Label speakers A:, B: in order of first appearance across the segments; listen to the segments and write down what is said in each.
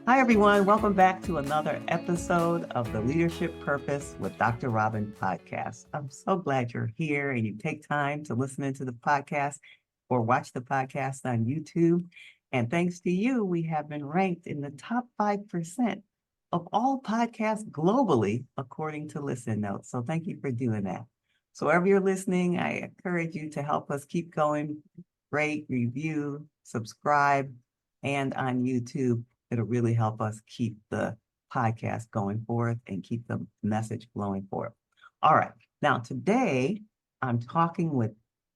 A: Hi, everyone. Welcome back to another episode of the Leadership Purpose with Dr. Robin podcast. I'm so glad you're here and you take time to listen into the podcast or watch the podcast on YouTube. And thanks to you, we have been ranked in the top 5% of all podcasts globally, according to Listen Notes. So thank you for doing that. So wherever you're listening, I encourage you to help us keep going, rate, review, subscribe, and on YouTube. It'll really help us keep the podcast going forth and keep the message flowing forth. All right. Now, today I'm talking with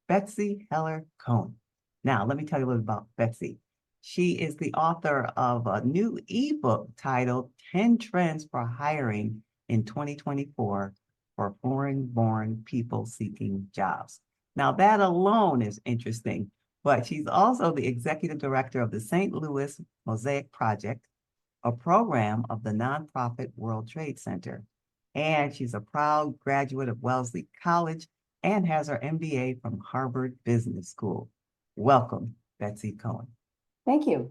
A: Betsy Heller Cohen. Now, let me tell you a little about Betsy. She is the author of a new ebook titled 10 Trends for Hiring in 2024 for Foreign-Born People Seeking Jobs. Now, that alone is interesting, but she's also the executive director of the St. Louis Mosaic Project, a program of the nonprofit World Trade Center. And she's a proud graduate of Wellesley College and has her MBA from Harvard Business School. Welcome, Betsy Cohen.
B: Thank you.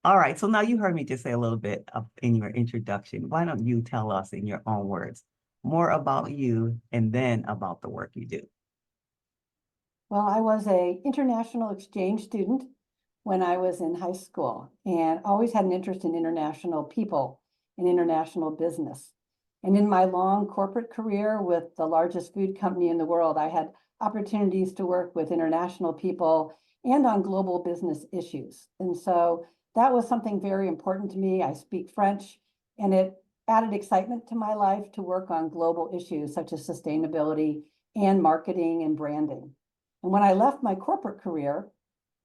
A: All right, so now you heard me just say a little bit in your introduction. Why don't you tell us in your own words more about you and then about the work you do?
B: Well, I was an international exchange student when I was in high school and always had an interest in international people and international business. And in my long corporate career with the largest food company in the world, I had opportunities to work with international people and on global business issues. And so that was something very important to me. I speak French, and it added excitement to my life to work on global issues such as sustainability and marketing and branding. And when I left my corporate career,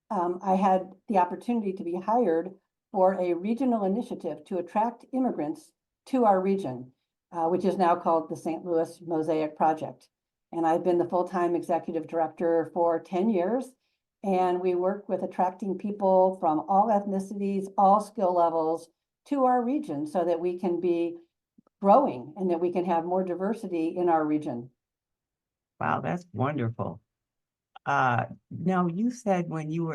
B: I had the opportunity to be hired for a regional initiative to attract immigrants to our region, which is now called the St. Louis Mosaic Project. And I've been the full-time executive director for 10 years. And we work with attracting people from all ethnicities, all skill levels to our region so that we can be growing and that we can have more diversity in our region.
A: Wow, that's wonderful. Now you said when you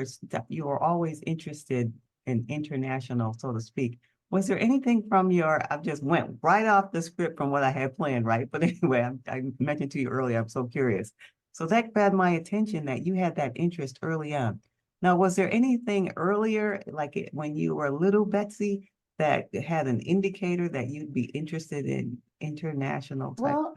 A: were always interested in international, so to speak. Was there anything from I just went right off the script from what I had planned, right? But anyway, I mentioned to you earlier, I'm so curious. So that grabbed my attention that you had that interest early on. Now, was there anything earlier, like when you were little Betsy, that had an indicator that you'd be interested in international type?
B: Well,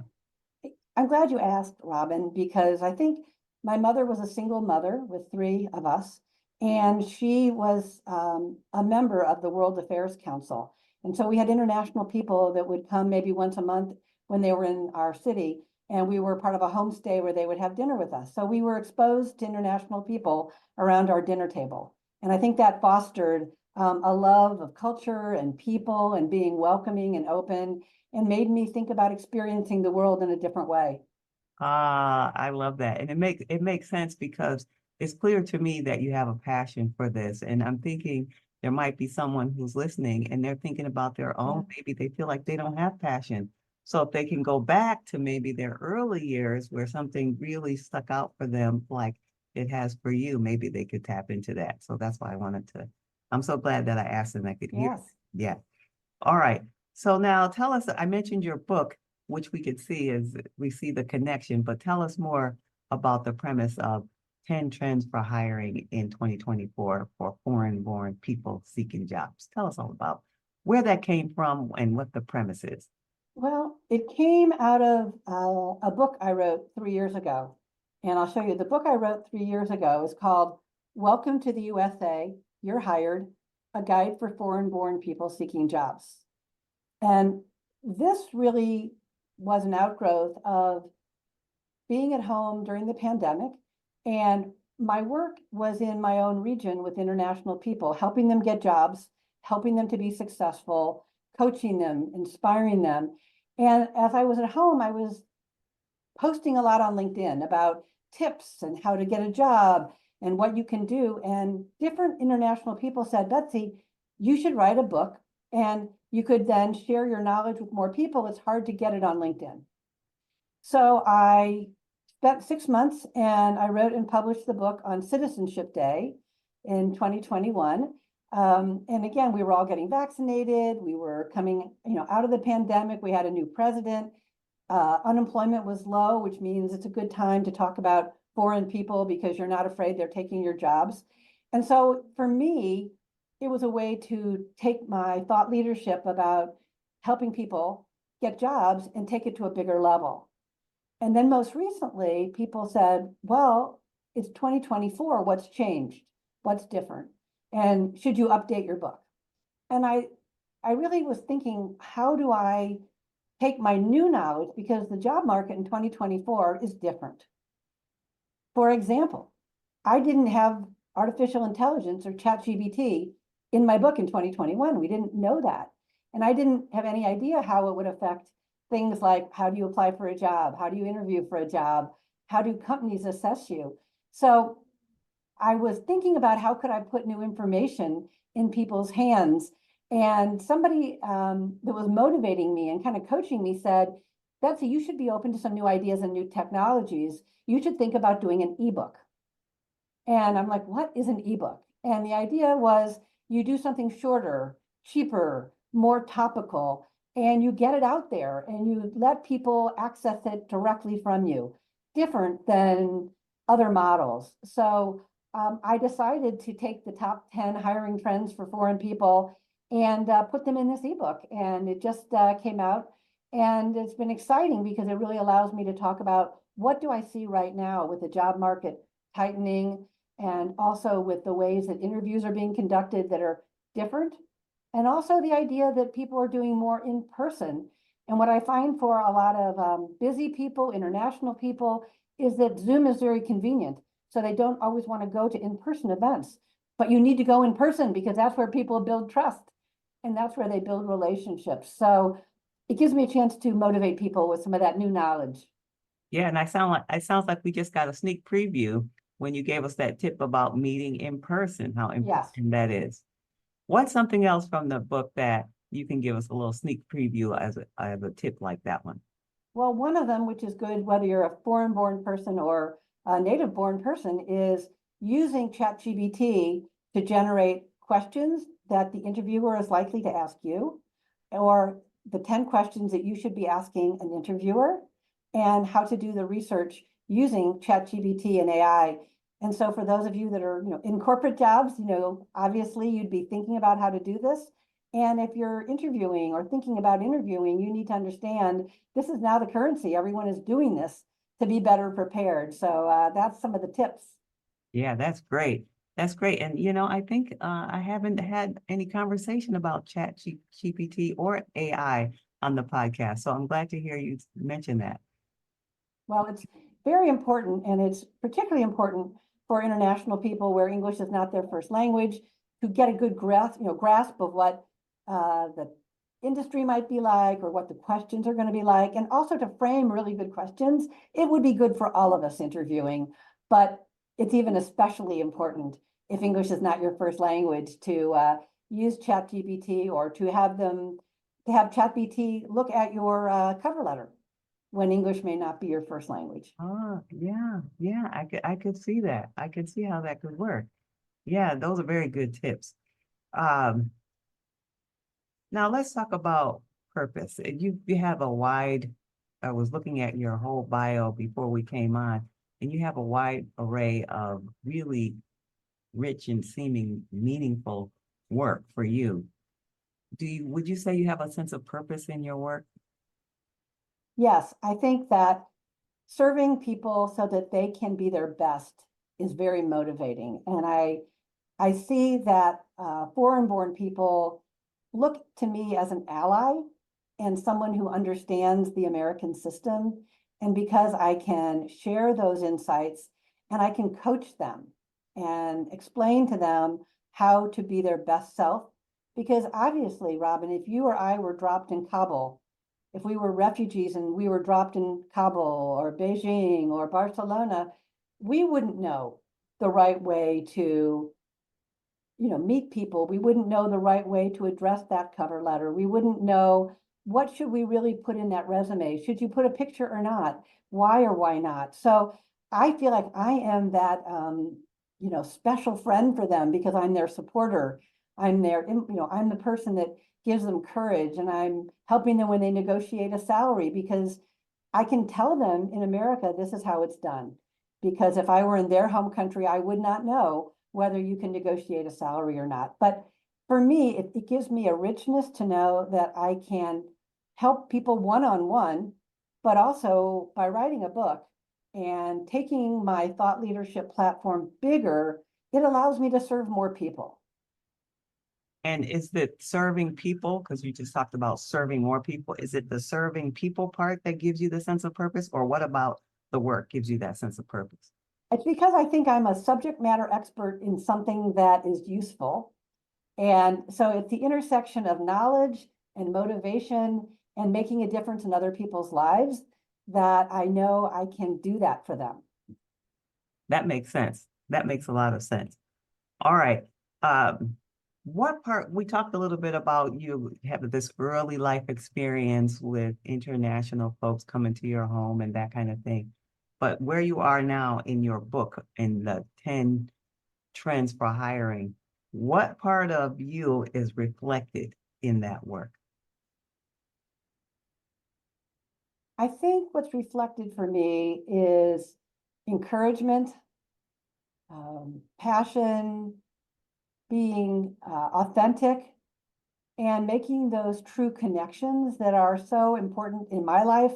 B: I'm glad you asked, Robin, because I think my mother was a single mother with three of us, and she was a member of the World Affairs Council. And so we had international people that would come maybe once a month when they were in our city, and we were part of a homestay where they would have dinner with us. So we were exposed to international people around our dinner table. And I think that fostered a love of culture and people and being welcoming and open, and made me think about experiencing the world in a different way.
A: Ah, I love that. And it makes sense because it's clear to me that you have a passion for this. And I'm thinking there might be someone who's listening and they're thinking about their own, maybe they feel like they don't have passion. So if they can go back to maybe their early years where something really stuck out for them, like it has for you, maybe they could tap into that. So that's why I'm so glad that I asked and I could hear.
B: Yes.
A: Yeah. All right. So now tell us, I mentioned your book, which we could see as we see the connection, but tell us more about the premise of 10 trends for hiring in 2024 for foreign-born people seeking jobs. Tell us all about where that came from and what the premise is.
B: Well, it came out of a book I wrote 3 years ago. And I'll show you the book I wrote 3 years ago is called Welcome to the USA, You're Hired, a guide for foreign-born people seeking jobs. And this really was an outgrowth of being at home during the pandemic. And my work was in my own region with international people, helping them get jobs, helping them to be successful, coaching them, inspiring them. And as I was at home, I was posting a lot on LinkedIn about tips and how to get a job and what you can do. And different international people said, Betsy, you should write a book and you could then share your knowledge with more people. It's hard to get it on LinkedIn. So I spent 6 months and I wrote and published the book on Citizenship Day in 2021. And again, we were all getting vaccinated. We were coming, out of the pandemic. We had a new president. Unemployment was low, which means it's a good time to talk about foreign people because you're not afraid they're taking your jobs. And so for me, it was a way to take my thought leadership about helping people get jobs and take it to a bigger level. And then most recently, people said, well, it's 2024. What's changed? What's different? And should you update your book? And I really was thinking, how do I take my new knowledge, because the job market in 2024 is different. For example, I didn't have artificial intelligence or ChatGPT in my book in 2021. We didn't know that. And I didn't have any idea how it would affect things like, how do you apply for a job? How do you interview for a job? How do companies assess you? So I was thinking about how could I put new information in people's hands. And somebody that was motivating me and kind of coaching me said, Betsy, you should be open to some new ideas and new technologies. You should think about doing an ebook. And I'm like, what is an ebook? And the idea was you do something shorter, cheaper, more topical, and you get it out there and you let people access it directly from you, different than other models. So I decided to take the top 10 hiring trends for foreign people and put them in this ebook. And it just came out. And it's been exciting because it really allows me to talk about what do I see right now with the job market tightening, and also with the ways that interviews are being conducted that are different. And also the idea that people are doing more in person. And what I find for a lot of busy people, international people, is that Zoom is very convenient. So they don't always want to go to in-person events, but you need to go in person because that's where people build trust and that's where they build relationships. So it gives me a chance to motivate people with some of that new knowledge.
A: Yeah, and it sounds like we just got a sneak preview when you gave us that tip about meeting in person, how
B: Yes.
A: important that is. What's something else from the book that you can give us a little sneak preview as a tip like that one?
B: Well, one of them, which is good whether you're a foreign-born person or a native-born person, is using ChatGPT to generate questions that the interviewer is likely to ask you, or the 10 questions that you should be asking an interviewer, and how to do the research using ChatGPT and AI. And so for those of you that are, in corporate jobs, obviously you'd be thinking about how to do this. And if you're interviewing or thinking about interviewing, you need to understand this is now the currency. Everyone is doing this to be better prepared. So that's some of the tips.
A: Yeah, that's great. That's great. And I think I haven't had any conversation about GPT or AI on the podcast. So I'm glad to hear you mention that.
B: Well, it's very important, and it's particularly important for international people where English is not their first language, to get a good grasp of what the industry might be like or what the questions are going to be like, and also to frame really good questions. It would be good for all of us interviewing, but it's even especially important if English is not your first language to use ChatGPT, or to have ChatGPT look at your cover letter when English may not be your first language.
A: Oh, yeah, I could see that. I could see how that could work. Yeah, those are very good tips. Um, Now let's talk about purpose. You have a wide, I was looking at your whole bio before we came on, and you have a wide array of really rich and seeming meaningful work for you. Would you say you have a sense of purpose in your work?
B: Yes, I think that serving people so that they can be their best is very motivating. And I see that foreign-born people look to me as an ally and someone who understands the American system. And because I can share those insights and I can coach them and explain to them how to be their best self. Because obviously, Robin, if you or I were dropped in Kabul, if we were refugees and we were dropped in Kabul or Beijing or Barcelona, we wouldn't know the right way to meet people. We wouldn't know the right way to address that cover letter. We wouldn't know what should we really put in that resume. Should you put a picture or not? Why or why not? So I feel like I am that special friend for them because I'm their supporter. I'm there, I'm the person that gives them courage, and I'm helping them when they negotiate a salary, because I can tell them in America, this is how it's done. Because if I were in their home country, I would not know whether you can negotiate a salary or not. But for me, it gives me a richness to know that I can help people one-on-one, but also by writing a book and taking my thought leadership platform bigger, it allows me to serve more people.
A: And is it serving people? Because you just talked about serving more people. Is it the serving people part that gives you the sense of purpose? Or what about the work gives you that sense of purpose?
B: It's because I think I'm a subject matter expert in something that is useful. And so it's the intersection of knowledge and motivation and making a difference in other people's lives that I know I can do that for them.
A: That makes sense. That makes a lot of sense. All right. What part, we talked a little bit about you having this early life experience with international folks coming to your home and that kind of thing. But where you are now in your book, in the 10 trends for hiring, what part of you is reflected in that work?
B: I think what's reflected for me is encouragement, passion, being authentic, and making those true connections that are so important in my life.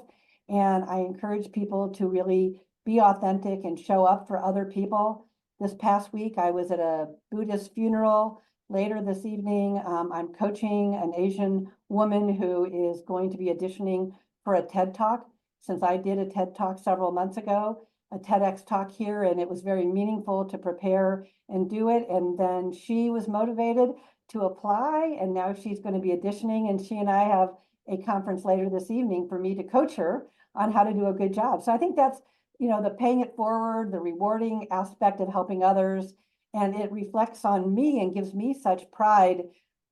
B: And I encourage people to really be authentic and show up for other people. This past week, I was at a Buddhist funeral. Later this evening, I'm coaching an Asian woman who is going to be auditioning for a TED Talk. Since I did a TED Talk several months ago, a TEDx talk here, and it was very meaningful to prepare and do it. And then she was motivated to apply, and now she's going to be auditioning, and she and I have a conference later this evening for me to coach her on how to do a good job. So I think that's, the paying it forward, the rewarding aspect of helping others, and it reflects on me and gives me such pride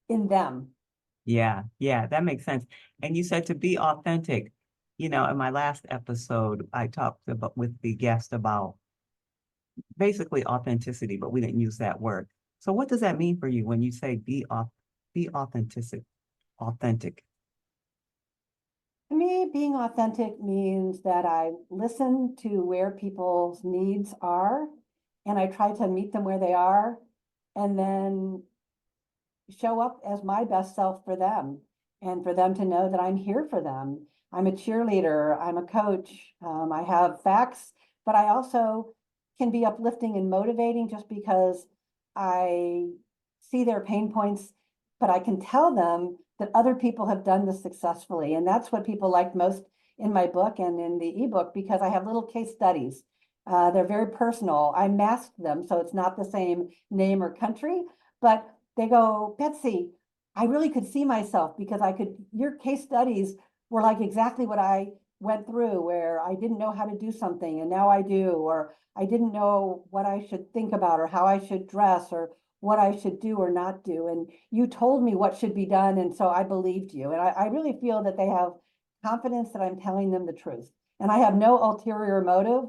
B: in them.
A: Yeah, that makes sense. And you said to be authentic. In my last episode, I talked about with the guest about basically authenticity, but we didn't use that word. So what does that mean for you when you say be authentic?
B: To me, being authentic means that I listen to where people's needs are, and I try to meet them where they are, and then show up as my best self for them, and for them to know that I'm here for them. I'm a cheerleader, I'm a coach, I have facts, but I also can be uplifting and motivating just because I see their pain points, but I can tell them that other people have done this successfully. And that's what people liked most in my book and in the ebook, because I have little case studies. They're very personal. I masked them, so it's not the same name or country, but they go, Betsy, I really could see myself, because your case studies were like exactly what I went through, where I didn't know how to do something and now I do, or I didn't know what I should think about or how I should dress or what I should do or not do. And you told me what should be done. And so I believed you. And I really feel that they have confidence that I'm telling them the truth. And I have no ulterior motive.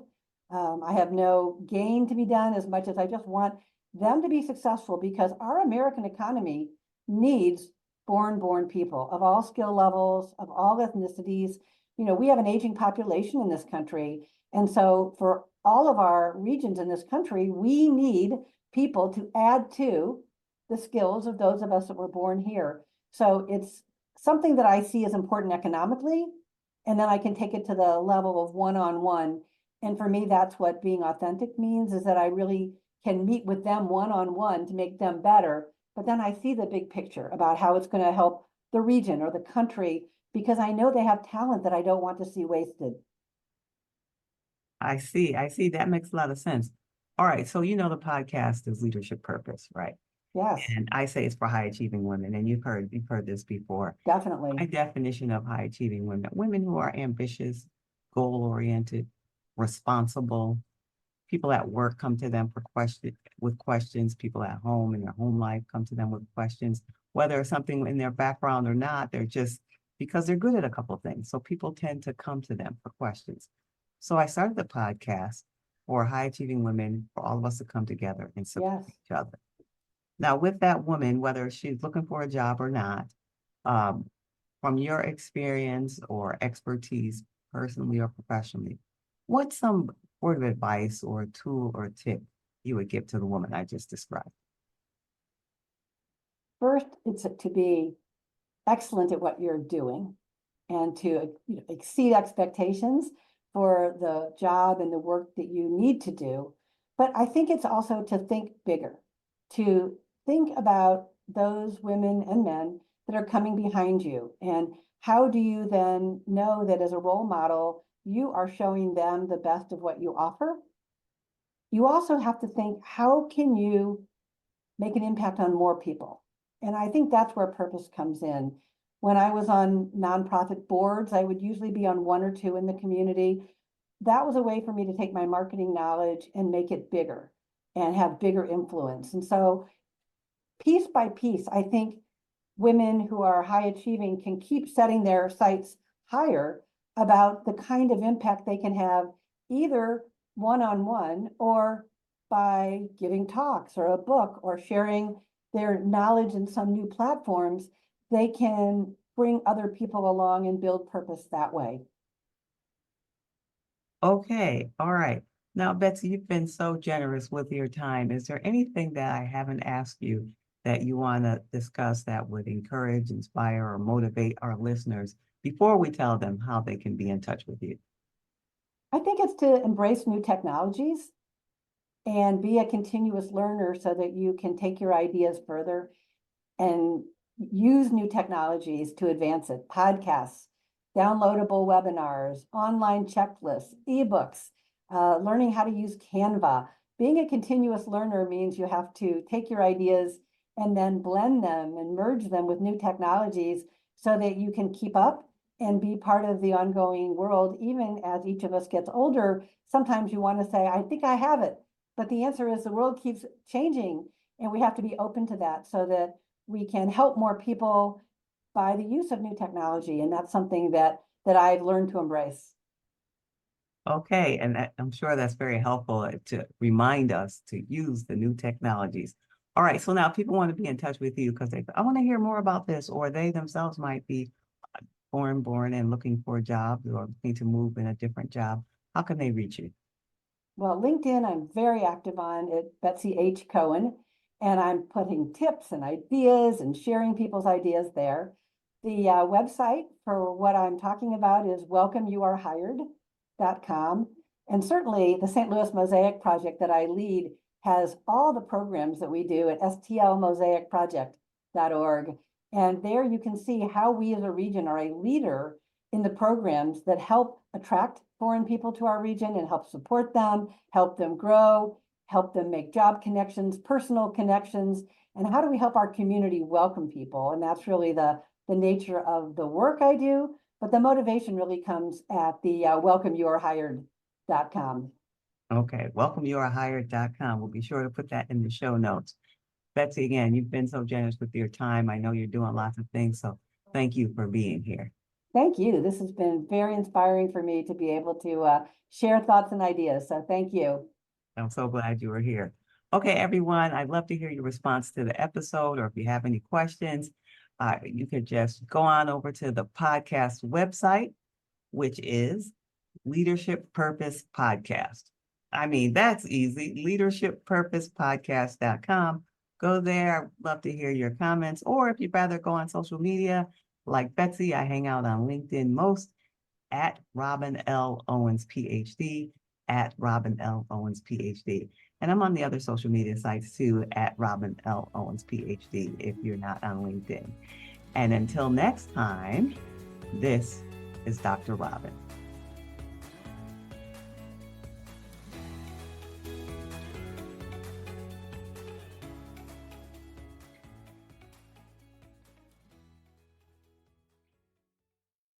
B: I have no gain to be done, as much as I just want them to be successful, because our American economy needs born people of all skill levels, of all ethnicities. We have an aging population in this country. And so for all of our regions in this country, we need people to add to the skills of those of us that were born here. So it's something that I see as important economically, and then I can take it to the level of one-on-one. And for me, that's what being authentic means, is that I really can meet with them one-on-one to make them better. But then I see the big picture about how it's going to help the region or the country, because I know they have talent that I don't want to see wasted.
A: I see. That makes a lot of sense. All right. So, the podcast is Leadership Purpose, right?
B: Yes,
A: And I say it's for high achieving women. And you've heard this before.
B: definitely.
A: My definition of high achieving women who are ambitious, goal oriented, responsible. People at work come to them with questions. People at home in their home life come to them with questions, whether it's something in their background or not. They're just because they're good at a couple of things. So people tend to come to them for questions. So I started the podcast for high achieving women, for all of us to come together and support
B: Yes.
A: each other. Now, with that woman, whether she's looking for a job or not, um, from your experience or expertise, personally or professionally, what's some word of advice or a tool or tip you would give to the woman I just described?
B: First, it's to be excellent at what you're doing and to exceed expectations for the job and the work that you need to do. But I think it's also to think bigger, to think about those women and men that are coming behind you. And how do you then know that as a role model, you are showing them the best of what you offer? You also have to think, how can you make an impact on more people? And I think that's where purpose comes in. When I was on nonprofit boards, I would usually be on one or two in the community. That was a way for me to take my marketing knowledge and make it bigger and have bigger influence. And so piece by piece, I think women who are high achieving can keep setting their sights higher about the kind of impact they can have either one-on-one or by giving talks or a book or sharing their knowledge in some new platforms. They can bring other people along and build purpose that way.
A: Okay, all right. Now, Betsy, you've been so generous with your time. Is there anything that I haven't asked you that you want to discuss that would encourage, inspire, or motivate our listeners before we tell them how they can be in touch with you?
B: I think it's to embrace new technologies and be a continuous learner so that you can take your ideas further and use new technologies to advance it. Podcasts, downloadable webinars, online checklists, ebooks, learning how to use Canva. Being a continuous learner means you have to take your ideas and then blend them and merge them with new technologies so that you can keep up and be part of the ongoing world. Even as each of us gets older, sometimes you want to say, I think I have it. But the answer is the world keeps changing, and we have to be open to that so that we can help more people by the use of new technology. And that's something that I've learned to embrace.
A: Okay, and I'm sure that's very helpful to remind us to use the new technologies. All right, so now people want to be in touch with you because I want to hear more about this, or they themselves might be born and looking for jobs or looking to move in a different job. How can they reach you?
B: Well, LinkedIn, I'm very active on at Betsy H. Cohen, and I'm putting tips and ideas and sharing people's ideas there. The website for what I'm talking about is welcomeyouarehired.com. And certainly the St. Louis Mosaic Project that I lead has all the programs that we do at stlmosaicproject.org. And there you can see how we as a region are a leader in the programs that help attract foreign people to our region and help support them, help them grow, help them make job connections, personal connections, and how do we help our community welcome people? And that's really the nature of the work I do, but the motivation really comes at the welcomeyouarehired.com.
A: Okay, welcomeyouarehired.com. We'll be sure to put that in the show notes. Betsy, again, you've been so generous with your time. I know you're doing lots of things, so thank you for being here.
B: Thank you. This has been very inspiring for me to be able to share thoughts and ideas. So thank you.
A: I'm so glad you were here. Okay, everyone, I'd love to hear your response to the episode, or if you have any questions, you could just go on over to the podcast website, which is Leadership Purpose Podcast. I mean, that's easy. Leadershippurposepodcast.com. Go there. I'd love to hear your comments. Or if you'd rather go on social media, like Betsy, I hang out on LinkedIn most at Robin L. Owens, PhD, at Robin L. Owens, PhD. And I'm on the other social media sites too, at Robin L. Owens, PhD, if you're not on LinkedIn. And until next time, this is Dr. Robin.